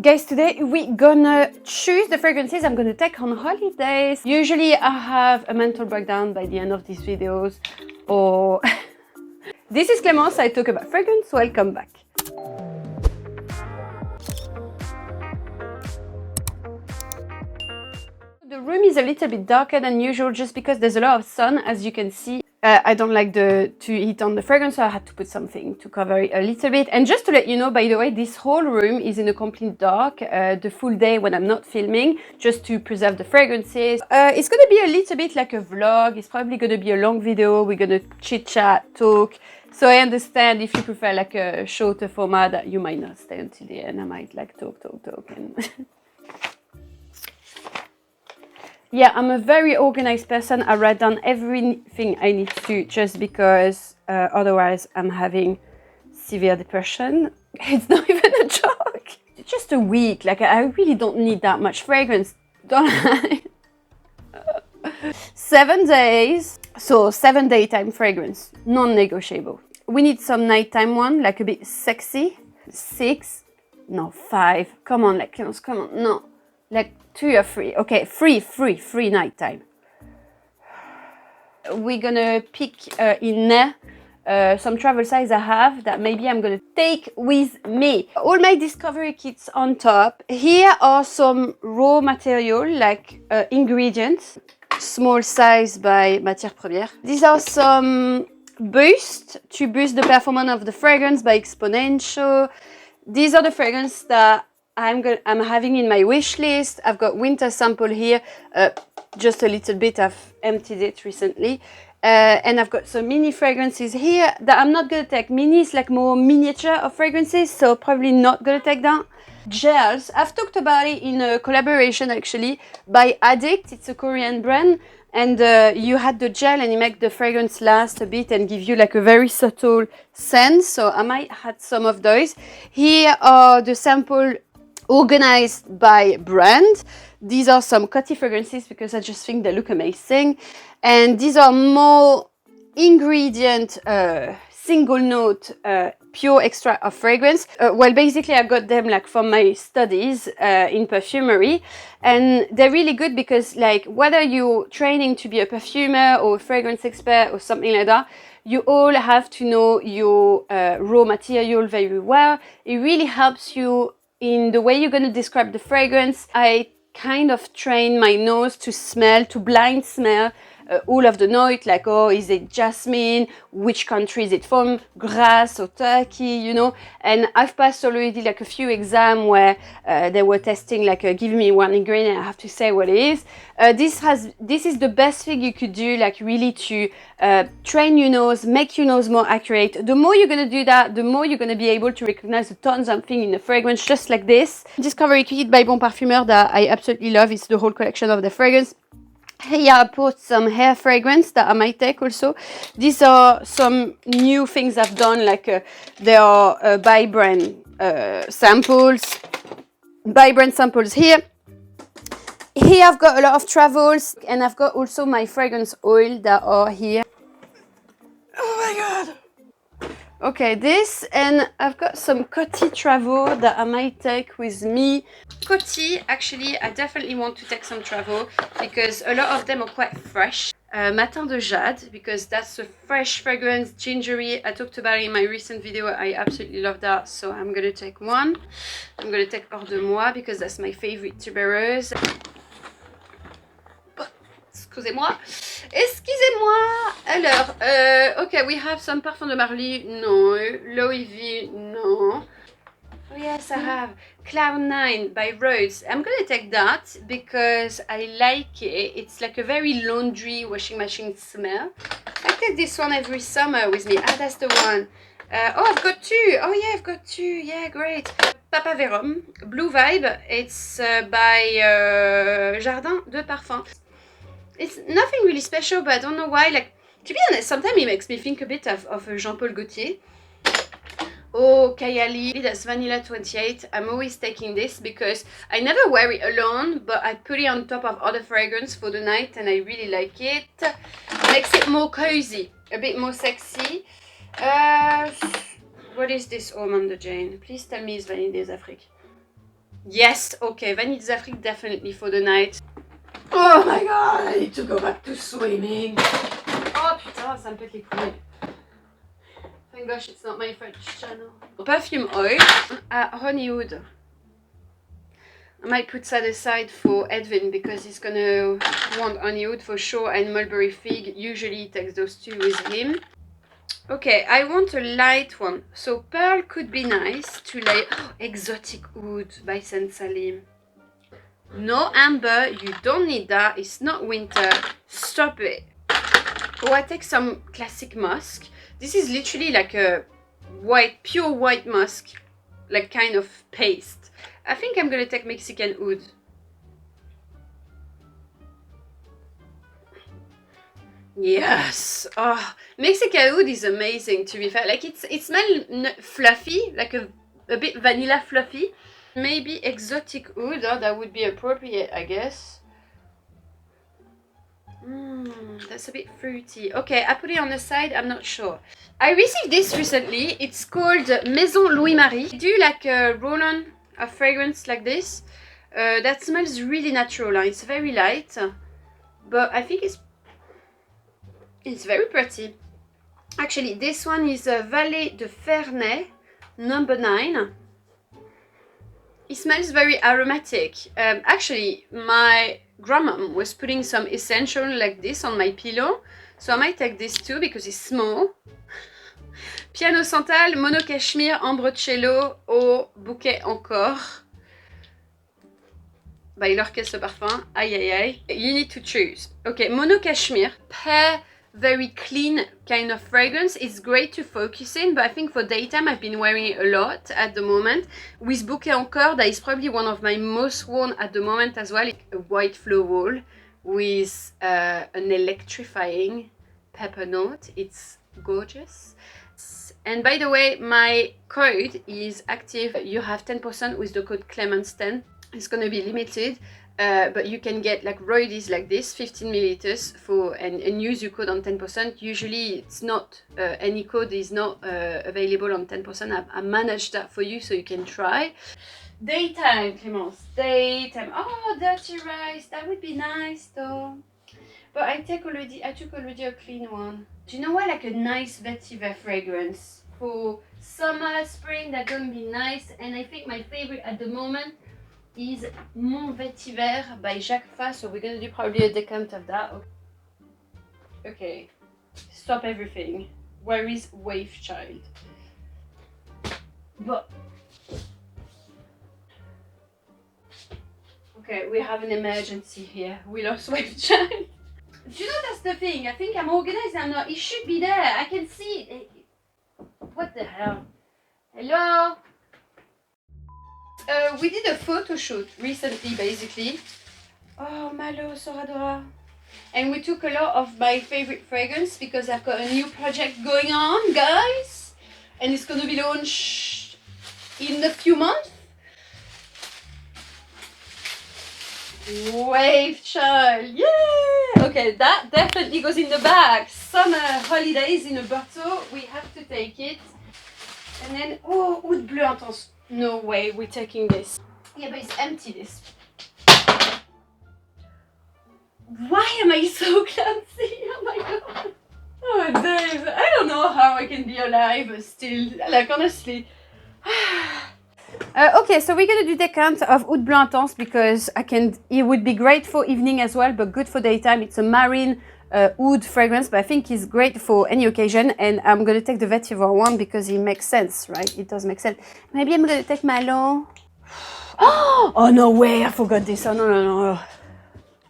Guys, today we're gonna choose the fragrances I'm gonna take on holidays. Usually I have a mental breakdown by the end of these videos, or this is Clémence, I talk about fragrance. Welcome back. The room is a little bit darker than usual just because there's a lot of sun, as you can see. I don't like to heat on the fragrance, so I had to put something to cover it a little bit. And just to let you know, by the way, this whole room is in a complete dark the full day when I'm not filming, just to preserve the fragrances. It's gonna be a little bit like a vlog. It's probably gonna be a long video. We're gonna chit chat, talk. So I understand if you prefer like a shorter format that you might not stay until the end. I might like talk and yeah, I'm a very organized person. I write down everything I need to just because otherwise I'm having severe depression. It's not even a joke. It's just a week. Like I really don't need that much fragrance, don't I? 7 days. So 7 daytime fragrance, non-negotiable. We need some nighttime one, like a bit sexy. 6, no, 5. Come on, like Clémence, come on, no. Like 2 or 3. Okay, 3 nighttime. We're gonna pick in there some travel size I have that maybe I'm gonna take with me. All my discovery kits on top. Here are some raw material like ingredients. Small size by matière première. These are some boost to boost the performance of the fragrance by exponential. These are the fragrances that I'm having in my wish list. I've got winter sample here, just a little bit. I've emptied it recently. And I've got some mini fragrances here that I'm not gonna take. Mini is like more miniature of fragrances, so probably not gonna take that. Gels, I've talked about it in a collaboration actually by Addict. It's a Korean brand, and you had the gel and you make the fragrance last a bit and give you like a very subtle scent. So I might have some of those. Here are the sample organized by brand. These are some Cccfragrances because I just think they look amazing. And these are more ingredient, single note, pure extract of fragrance. Well, basically I got them like from my studies in perfumery, and they're really good because like whether you're training to be a perfumer or a fragrance expert or something like that, you all have to know your raw material very well. It really helps you in the way you're going to describe the fragrance. I kind of train my nose to smell, to blind smell all of the notes, like, oh, is it jasmine? Which country is it from? Grass or Turkey, you know? And I've passed already like a few exams where they were testing, like, give me one ingredient, I have to say what it is. This is the best thing you could do, like really to train your nose, make your nose more accurate. The more you're gonna do that, the more you're gonna be able to recognize the tons of things in the fragrance, just like this. Discovery Kit by Bon Parfumeur that I absolutely love. It's the whole collection of the fragrance. Here I put some hair fragrance that I might take also. These are some new things I've done, like they are by brand samples. By brand samples here. Here I've got a lot of travels, and I've got also my fragrance oil that are here. Oh my god! Okay, this, and I've got some Coty travel that I might take with me. Coty, actually, I definitely want to take some travel because a lot of them are quite fresh. Matin de Jade, because that's a fresh fragrance, gingery. I talked about it in my recent video. I absolutely love that, so I'm gonna take one. I'm gonna take Hors de Moi because that's my favorite tuberose. Excusez-moi. Alors, okay, we have some Parfum de Marly. No. Louis V. No. Oh yes, I have Cloud9 by Rose. I'm gonna take that because I like it. It's like a very laundry washing machine smell. I take this one every summer with me. Ah, that's the one. Oh, I've got 2. Oh yeah, I've got 2. Yeah, great. Papa Verum, Blue Vibe. It's by Jardin de Parfum. It's nothing really special, but I don't know why. Like, to be honest, sometimes it makes me think a bit of Jean-Paul Gaultier. Oh, Kayali, that's Vanilla 28. I'm always taking this because I never wear it alone, but I put it on top of other fragrance for the night, and I really like it. Makes it more cozy, a bit more sexy. What is this Homme de Jane? Please tell me it's Vanille des Afriques. Yes, okay, Vanilla Afrique definitely for the night. Oh my god, I need to go back to swimming. Oh putain, ça me pète les couilles. Thank gosh, it's not my French channel. Perfume oil, honeywood. I might put that aside for Edwin because he's gonna want honeywood for sure, and mulberry fig. Usually he takes those two with him. Okay, I want a light one. So pearl could be nice to lay. Oh, exotic oud by Saint Salim. No amber, you don't need that. It's not winter. Stop it. Oh, I take some classic musk. This is literally like a white, pure white musk, like kind of paste. I think I'm gonna take Mexican oud. Yes. Oh, Mexican oud is amazing, to be fair. Like it smells fluffy, like a bit vanilla fluffy. Maybe exotic oud, that would be appropriate, I guess. That's a bit fruity. Okay, I put it on the side, I'm not sure. I received this recently. It's called Maison Louis Marie. They do like a roll-on of fragrance like this. That smells really natural. It's very light, but I think it's very pretty. Actually, this one is Vallée de Ferney, number 9. It smells very aromatic. Actually, my grandma was putting some essential like this on my pillow, so I might take this too because it's small. Piano Santal, Mono Cachemire, Ambre Cello au bouquet encore. By l'orchestre parfum. Aïe aïe aïe. You need to choose. Okay, Mono Cachemire. Pear, very clean kind of fragrance. It's great to focus in, but I think for daytime I've been wearing it a lot at the moment. With Bouquet Encore, that is probably one of my most worn at the moment as well. A white floral with an electrifying pepper note. It's gorgeous. And by the way, my code is active. You have 10% with the code Clemence10. It's gonna be limited. But you can get like royalties like this, 15 milliliters for and use your code on 10%. Usually it's not, any code is not available on 10%. I managed that for you so you can try. Daytime, Clemence, daytime. Oh, dirty rice, that would be nice though. But I took already a clean one. Do you know what, like a nice vetiver fragrance for summer, spring, that's gonna be nice. And I think my favorite at the moment is Mon Vetiver by Jacques Fa, so we're gonna do probably a decant of that. Okay, stop everything. Where is Wave Child? But okay, we have an emergency here. We lost Wave Child. Do you know, that's the thing? I think I'm organized. I'm not. It should be there. I can see it. What the hell? Hello? We did a photo shoot recently, basically. Oh, Malo, SORA, DORA. And we took a lot of my favorite fragrance because I've got a new project going on, guys. And it's going to be launched in a few months. Wave Child, yeah! Okay, that definitely goes in the bag. Summer holidays in a bottle, we have to take it. And then, oh, Oud Bleu Intense. No way, we're taking this. Yeah, but it's empty, this. Why am I so clumsy? Oh my god. Oh, Dave, I don't know how I can be alive still. Like, honestly. Okay, so we're gonna do decant of Oud Bleu Intense because it would be great for evening as well, but good for daytime. It's a marine oud fragrance, but I think it's great for any occasion. And I'm gonna take the vetiver one because it makes sense, right? It does make sense. Maybe I'm gonna take Malon. Oh no way! I forgot this. Oh no.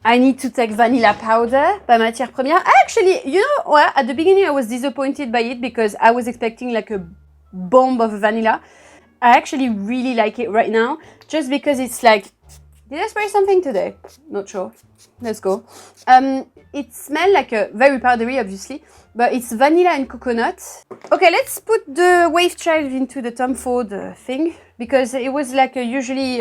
I need to take Vanilla Powder by Matière Première. Actually, you know what? At the beginning, I was disappointed by it because I was expecting like a bomb of vanilla. I actually really like it right now, just because it's like, did I spray something today? Not sure. Let's go. It smells like a very powdery, obviously, but it's vanilla and coconut. Okay, let's put the Wave Child into the Tom Ford thing, because it was like usually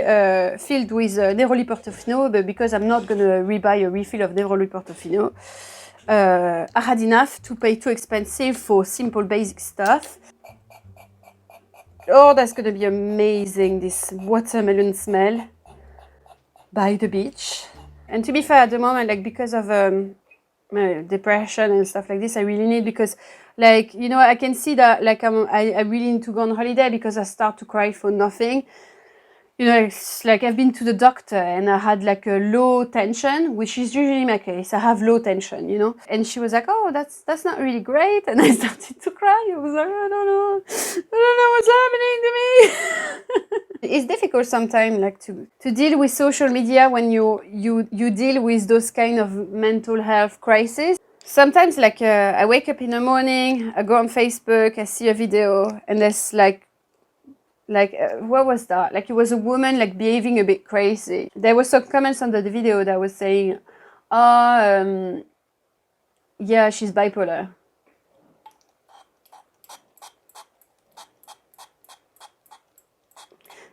filled with Neroli Portofino, but because I'm not gonna rebuy a refill of Neroli Portofino, I had enough to pay too expensive for simple basic stuff. Oh, that's gonna be amazing, this watermelon smell by the beach. And to be fair, at the moment, like because of depression and stuff like this, I really need, because like, you know, I can see that like I really need to go on holiday because I start to cry for nothing. You know, it's like I've been to the doctor and I had like a low tension, which is usually my case. I have low tension, you know. And she was like, "Oh, that's not really great." And I started to cry. I was like, "I don't know, I don't know what's happening to me." It's difficult sometimes, like to deal with social media when you deal with those kind of mental health crises. Sometimes, like I wake up in the morning, I go on Facebook, I see a video, and there's like what was that? Like it was a woman like behaving a bit crazy. There were some comments under the video that was saying, "Oh, yeah, she's bipolar."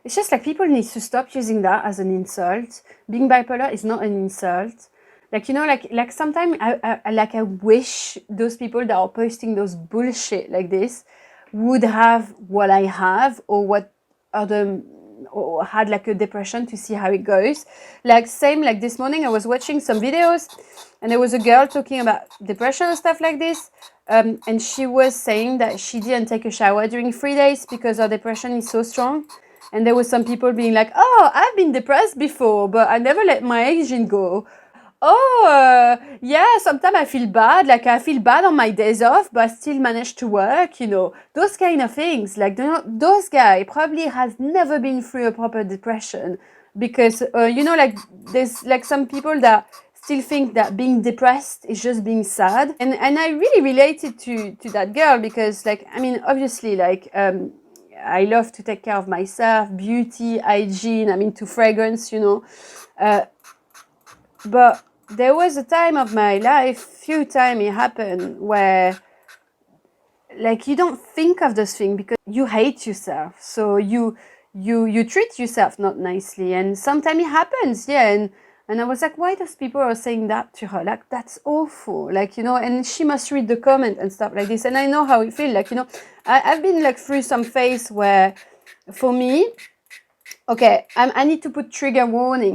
It's just like people need to stop using that as an insult. Being bipolar is not an insult. Like, you know, like sometimes I wish those people that are posting those bullshit like this would have what I have, or what other, or had like a depression, to see how it goes. Like same, like this morning I was watching some videos and there was a girl talking about depression and stuff like this. And she was saying that she didn't take a shower during 3 days because her depression is so strong. And there was some people being like, "Oh, I've been depressed before, but I never let my agent go. Oh, yeah, sometimes I feel bad. Like I feel bad on my days off, but I still manage to work, you know." Those kind of things. Like those guy probably has never been through a proper depression, because, you know, like there's like some people that still think that being depressed is just being sad. And I really related to that girl, because like, I mean, obviously, like, I love to take care of myself, beauty, hygiene, I'm into fragrance, you know. But there was a time of my life, few times it happened, where like you don't think of those things because you hate yourself. So you treat yourself not nicely, and sometimes it happens, yeah. And I was like, why those people are saying that to her? Like, that's awful. Like, you know, and she must read the comment and stuff like this. And I know how it feels. Like, you know, I've been like through some phase where, for me, okay, I need to put trigger warning.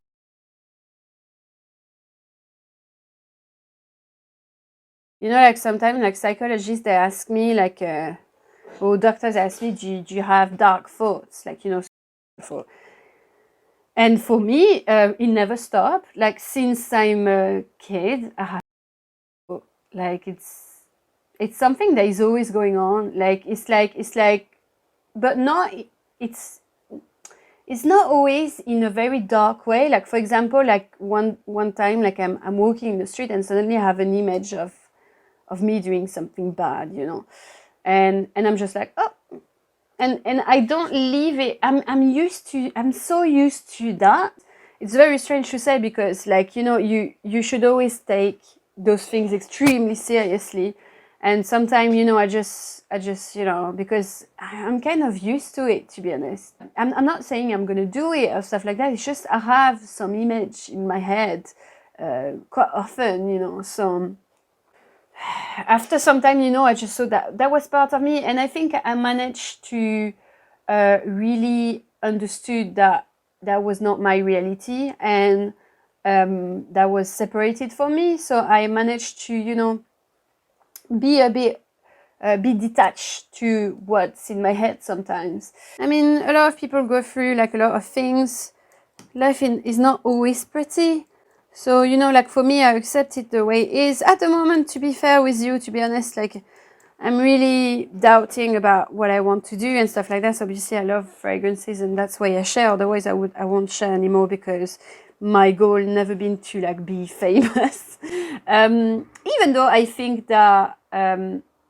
You know, like sometimes, like psychologists, they ask me, like, or doctors ask me, do you have dark thoughts? Like, you know, for, and for me, it never stopped. Like since I'm a kid, I have, like it's something that is always going on. Like it's like, but not, it's it's not always in a very dark way. Like for example, like one time, like I'm walking in the street and suddenly I have an image of me doing something bad, you know, and I'm just like, oh, and I don't leave it. I'm so used to that. It's very strange to say, because like, you know, you should always take those things extremely seriously. And sometimes, you know, I just, you know, because I'm kind of used to it, to be honest. I'm not saying I'm gonna do it or stuff like that. It's just I have some image in my head quite often, you know. So after some time, you know, I just saw that that was part of me, and I think I managed to really understood that that was not my reality, and that was separated from me. So I managed to, you know, be a bit be detached to what's in my head sometimes. I mean, a lot of people go through like a lot of things. Life is not always pretty. So, you know, like for me, I accept it the way it is. At the moment, to be fair with you, to be honest, like I'm really doubting about what I want to do and stuff like that. So obviously I love fragrances, and that's why I share. Otherwise I won't share anymore, because my goal never been to like be famous. Even though I think that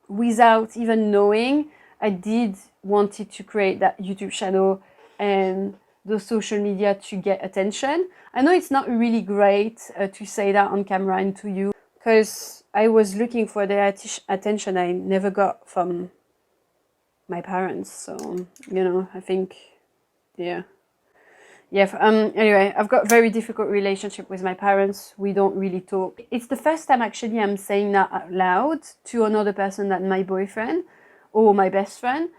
without even knowing, I did wanted to create that YouTube channel and the social media to get attention. I know it's not really great to say that on camera and to you, because I was looking for the attention I never got from my parents. So, you know, I think, yeah. Yeah, anyway, I've got a very difficult relationship with my parents. We don't really talk. It's the first time actually I'm saying that out loud to another person than my boyfriend or my best friend.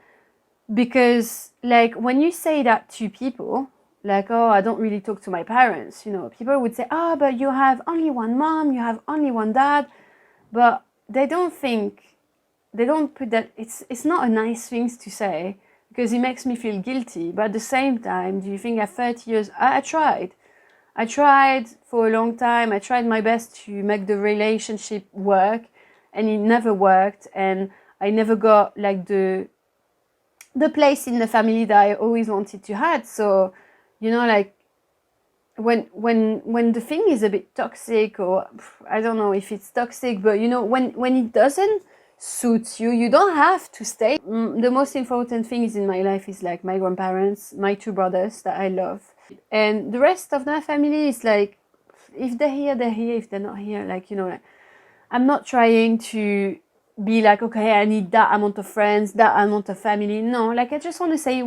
Because like when you say that to people, like, oh, I don't really talk to my parents, you know, people would say, oh, but you have only one mom, you have only one dad. But they don't put that, it's not a nice thing to say, because it makes me feel guilty. But at the same time, do you think at 30 years, I tried for a long time, I tried my best to make the relationship work, and it never worked, and I never got like the place in the family that I always wanted to have. So, you know, like when the thing is a bit toxic, or I don't know if it's toxic, but you know, when it doesn't suit you, you don't have to stay. The most important things in my life is like my grandparents, my two brothers that I love, and the rest of my family is like, if they're here, they're here. If they're not here, like, you know, like, I'm not trying to be like, okay, I need that amount of friends, that amount of family. No, like, I just want to stay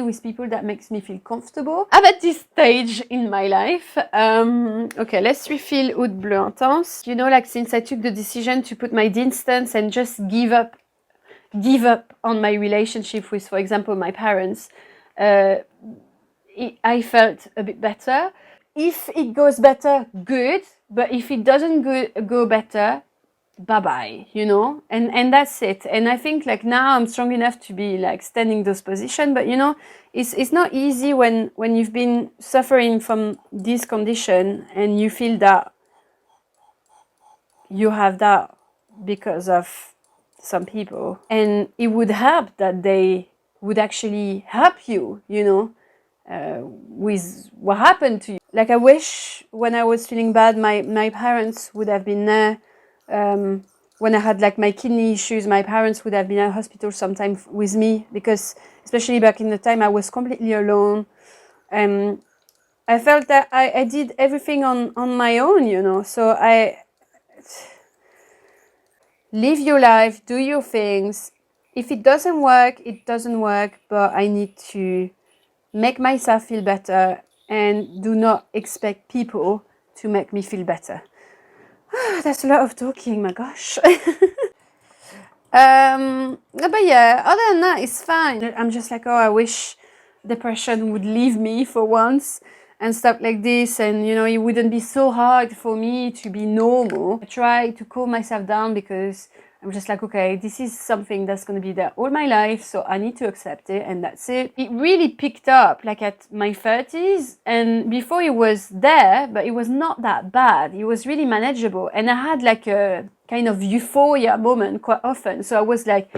with people that makes me feel comfortable. I'm at this stage in my life. Okay, let's refill Oud Bleu Intense. You know, like, since I took the decision to put my distance and just give up on my relationship with, for example, my parents, I felt a bit better. If it goes better, good. But if it doesn't go better, bye-bye, you know, and that's it. And I think like now I'm strong enough to be like standing those positions, but you know, it's not easy when you've been suffering from this condition and you feel that you have that because of some people, and it would help that they would actually help you, you know, with what happened to you. Like, I wish when I was feeling bad, my parents would have been there. When I had like my kidney issues, my parents would have been at hospital sometime with me, because especially back in the time I was completely alone. I felt that I did everything on my own, you know. So live your life, do your things. If it doesn't work, it doesn't work, but I need to make myself feel better, and do not expect people to make me feel better. That's a lot of talking, my gosh. But yeah, other than that, it's fine. I'm just like, oh, I wish depression would leave me for once and stuff like this, and you know, it wouldn't be so hard for me to be normal. I try to calm myself down, because I'm just like, okay, this is something that's going to be there all my life, so I need to accept it, and that's it. It really picked up like at my 30s, and before it was there, but it was not that bad. It was really manageable, and I had like a kind of euphoria moment quite often. So I was like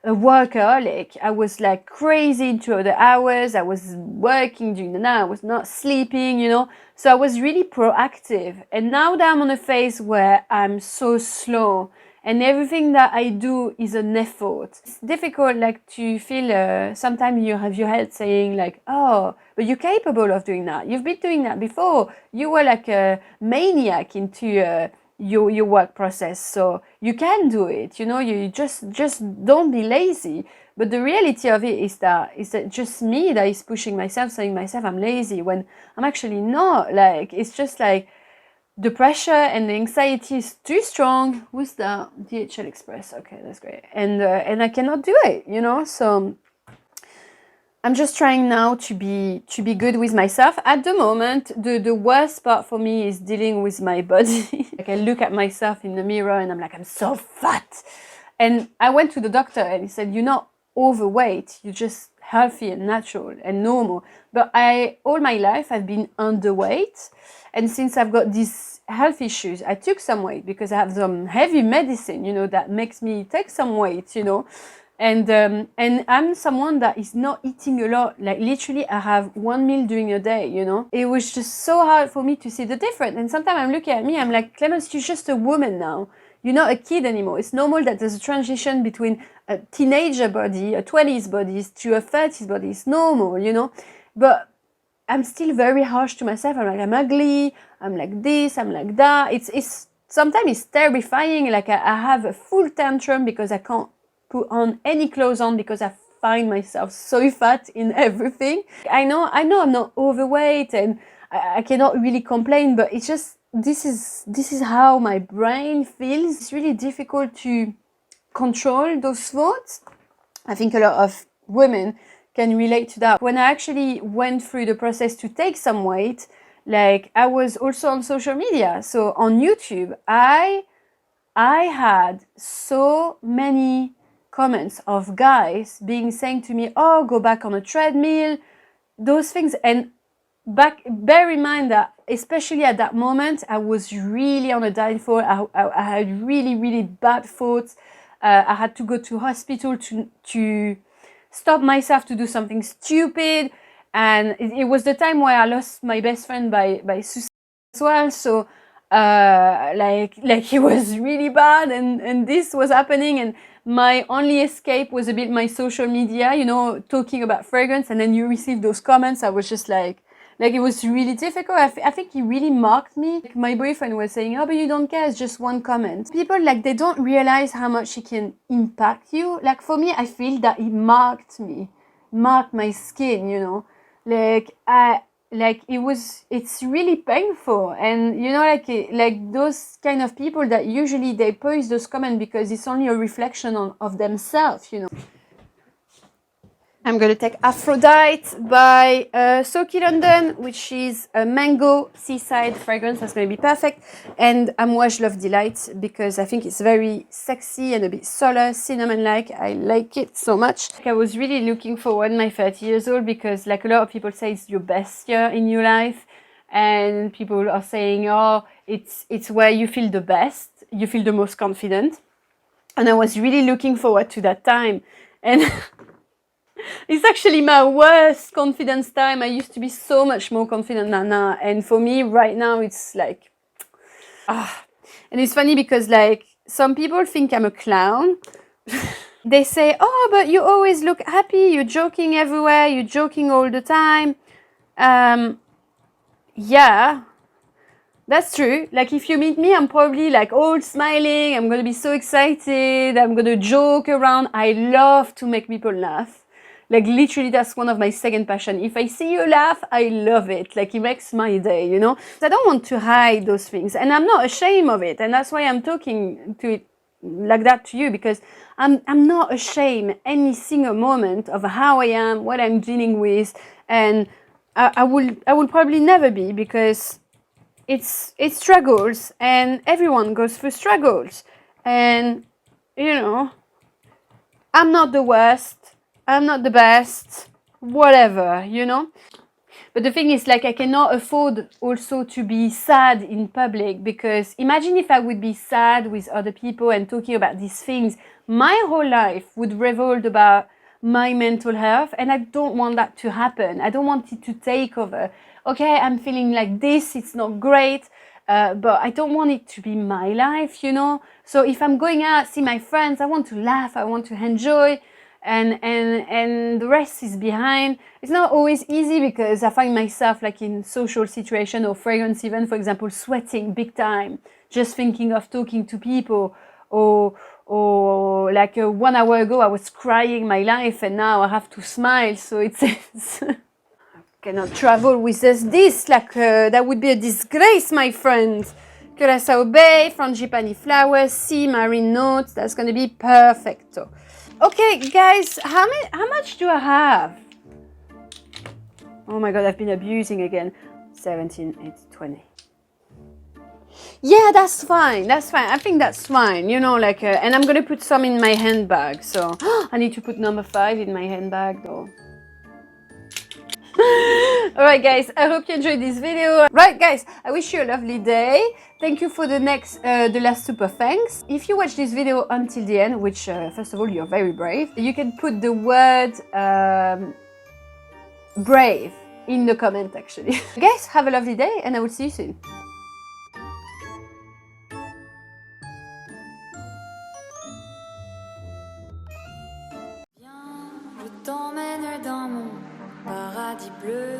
a workaholic. I was like crazy into the hours. I was working during the night. I was not sleeping, you know. So I was really proactive. And now that I'm on a phase where I'm so slow, and everything that I do is an effort. It's difficult, like, to feel, sometimes you have your head saying like, oh, but you're capable of doing that. You've been doing that before. You were like a maniac into your work process, so you can do it, you know. You just don't be lazy. But the reality of it is that just me that is pushing myself, saying myself I'm lazy, when I'm actually not. Like, it's just like the pressure and the anxiety is too strong. Who's the DHL Express? Okay, that's great. And I cannot do it, you know. So I'm just trying now to be good with myself. At the moment, the worst part for me is dealing with my body. Like, I look at myself in the mirror and I'm like, I'm so fat. And I went to the doctor and he said, you're not overweight, you're just healthy and natural and normal. But all my life I've been underweight. And since I've got these health issues, I took some weight because I have some heavy medicine, you know, that makes me take some weight, you know. And I'm someone that is not eating a lot. Like, literally, I have one meal during a day, you know. It was just so hard for me to see the difference. And sometimes I'm looking at me, I'm like, Clemence, you're just a woman now. You're not a kid anymore. It's normal that there's a transition between a teenager body, a 20s body, to a 30s body. It's normal, you know. But I'm still very harsh to myself. I'm like, I'm ugly, I'm like this, I'm like that. It's sometimes it's terrifying. Like, I have a full tantrum because I can't put on any clothes on because I find myself so fat in everything. I know I'm not overweight and I cannot really complain, but it's just, this is how my brain feels. It's really difficult to control those thoughts. I think a lot of women can relate to that. When I actually went through the process to take some weight, like I was also on social media. So on YouTube, I had so many comments of guys saying to me, oh, go back on a treadmill, those things. And bear in mind that especially at that moment, I was really on a downfall. I had really, really bad thoughts. I had to go to hospital to stop myself to do something stupid. And it was the time where I lost my best friend by suicide as well. So like it was really bad, and this was happening, and my only escape was a bit my social media, you know, talking about fragrance, and then you receive those comments. I was just like it was really difficult. I think it really marked me. Like, my boyfriend was saying, oh, but you don't care, it's just one comment. People, like, they don't realize how much it can impact you. Like, for me, I feel that it marked my skin, you know. It's really painful. And, you know, like those kind of people that usually they post those comments because it's only a reflection of themselves, you know. I'm going to take Aphrodite by Soaky London, which is a mango seaside fragrance. That's going to be perfect. And Amouage Love Delight, because I think it's very sexy and a bit solar, cinnamon-like. I like it so much. I was really looking forward my 30 years old because, like, a lot of people say it's your best year in your life. And people are saying, oh, it's where you feel the best, you feel the most confident. And I was really looking forward to that time. And it's actually my worst confidence time. I used to be so much more confident than now. And for me right now, it's like, And it's funny because, like, some people think I'm a clown. They say, oh, but you always look happy. You're joking everywhere. You're joking all the time. Yeah, that's true. Like, if you meet me, I'm probably like all smiling. I'm going to be so excited. I'm going to joke around. I love to make people laugh. Like, literally, that's one of my second passion. If I see you laugh, I love it. Like, it makes my day, you know? I don't want to hide those things. And I'm not ashamed of it. And that's why I'm talking to it like that to you, because I'm not ashamed any single moment of how I am, what I'm dealing with. And I will probably never be, because it's struggles, and everyone goes through struggles. And, you know, I'm not the worst. I'm not the best, whatever, you know. But the thing is, like, I cannot afford also to be sad in public, because imagine if I would be sad with other people and talking about these things. My whole life would revolve about my mental health, and I don't want that to happen. I don't want it to take over. Okay, I'm feeling like this, it's not great, but I don't want it to be my life, you know. So if I'm going out, see my friends, I want to laugh, I want to enjoy. And the rest is behind. It's not always easy, because I find myself, like, in social situation or fragrance event, for example, sweating big time, just thinking of talking to people, or like 1 hour ago I was crying my life, and now I have to smile. So it's I cannot travel with this, like, that would be a disgrace, my friend. Curaçao Bay, frangipani flowers, sea marine notes. That's going to be perfecto. Okay, guys, how much do I have? Oh my god, I've been abusing again. 17, 8, 20. Yeah, that's fine. That's fine. I think that's fine. You know, like, and I'm gonna put some in my handbag. So I need to put number 5 in my handbag, though. Alright, guys, I hope you enjoyed this video. Right, guys, I wish you a lovely day. Thank you for the last super thanks. If you watch this video until the end, which first of all, you're very brave, you can put the word brave in the comment, actually. Guys, have a lovely day, and I will see you soon. Viens, je t'emmène dans mon paradis bleu.